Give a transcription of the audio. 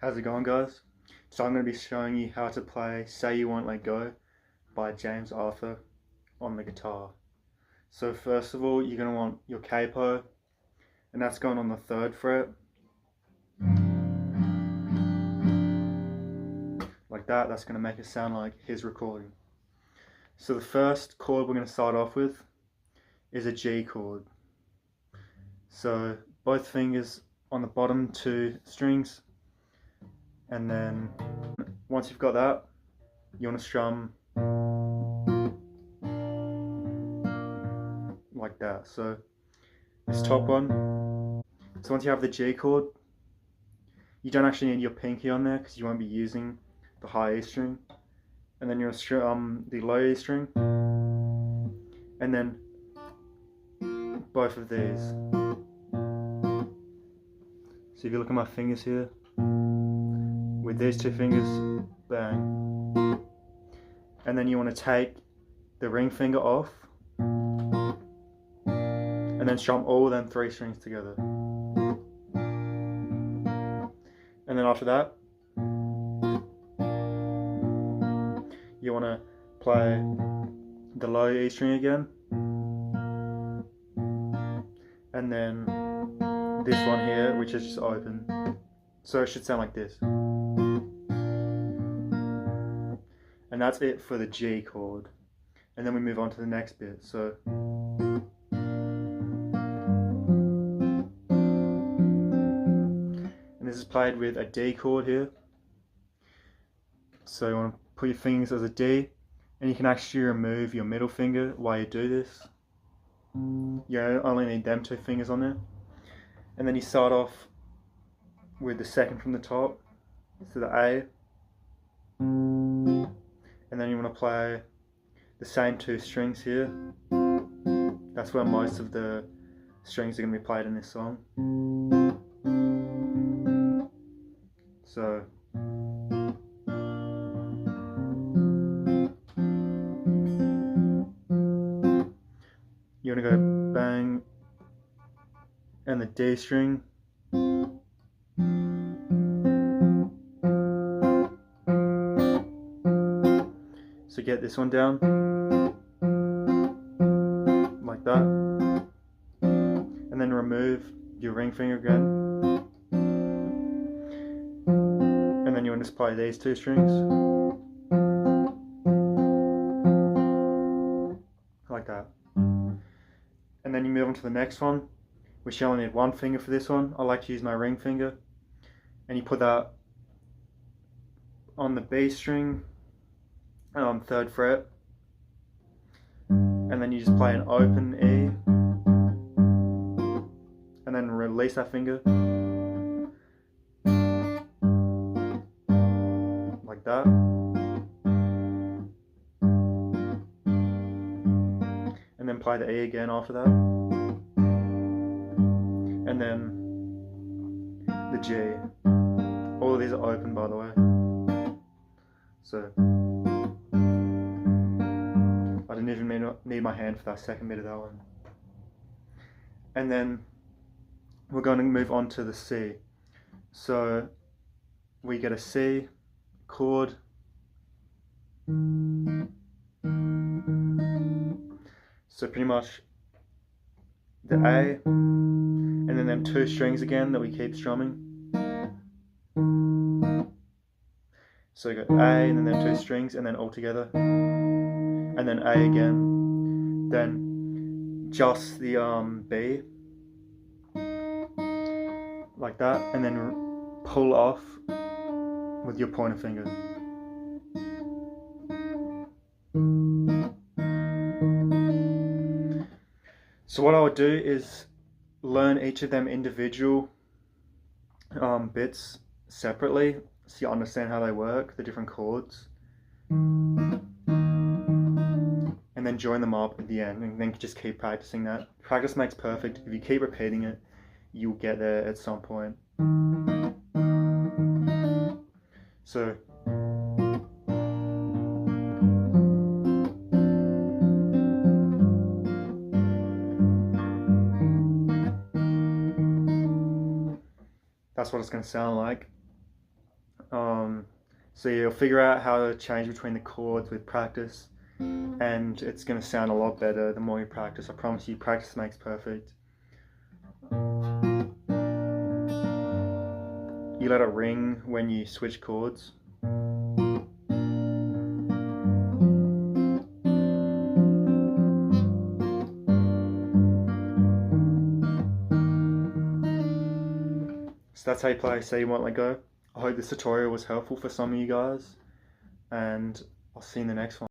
How's it going, guys? So I'm going to be showing you how to play Say You Won't Let Go by James Arthur on the guitar. So first of all, you're going to want your capo, and that's going on the 3rd fret. Like that. That's going to make it sound like his recording. So the first chord we're going to start off with is a G chord. So both fingers on the bottom 2 strings, and then once you've got that, you want to strum like that. So this top one. So once you have the G chord, you don't actually need your pinky on there because you won't be using the high E string. And then you're the low E string, and then both of these. So if you look at my fingers here, with these 2 fingers, bang. And then you want to take the ring finger off, and then strum all them 3 strings together. And then after that, you want to play the low E string again, and then this one here, which is just open. So it should sound like this. And that's it for the G chord. And then we move on to the next bit. So and this is played with a D chord here. So you want to put your fingers as a D, and you can actually remove your middle finger while you do this. You only need them 2 fingers on there. And then you start off with the 2nd from the top, so the A. And then you want to play the same 2 strings here. That's where most of the strings are going to be played in this song. So you want to go bang and the D string. So get this one down like that, and then remove your ring finger again, and then you want to just play these 2 strings like that. And then you move on to the next one, which you only need 1 finger for this one. I like to use my ring finger, and you put that on the B string on 3rd fret, and then you just play an open E, and then release that finger like that, and then play the E again after that, and then the G. All of these are open, by the way. So I didn't even need my hand for that 2nd bit of that one. And then we're going to move on to the C. So we get a C chord. So pretty much the A, and then them 2 strings again that we keep strumming. So you got A, and then them 2 strings, and then all together, and then A again, then just the B, like that, and then pull off with your pointer finger. So what I would do is learn each of them individual bits separately, so you understand how they work, the different chords, and then join them up at the end, and then just keep practicing that. Practice makes perfect. If you keep repeating it, you'll get there at some point. So that's what it's going to sound like. So you'll figure out how to change between the chords with practice, and it's going to sound a lot better the more you practice. I promise you, practice makes perfect. You let it ring when you switch chords. So that's how you play Say You Won't Let Go. I hope this tutorial was helpful for some of you guys, and I'll see you in the next one.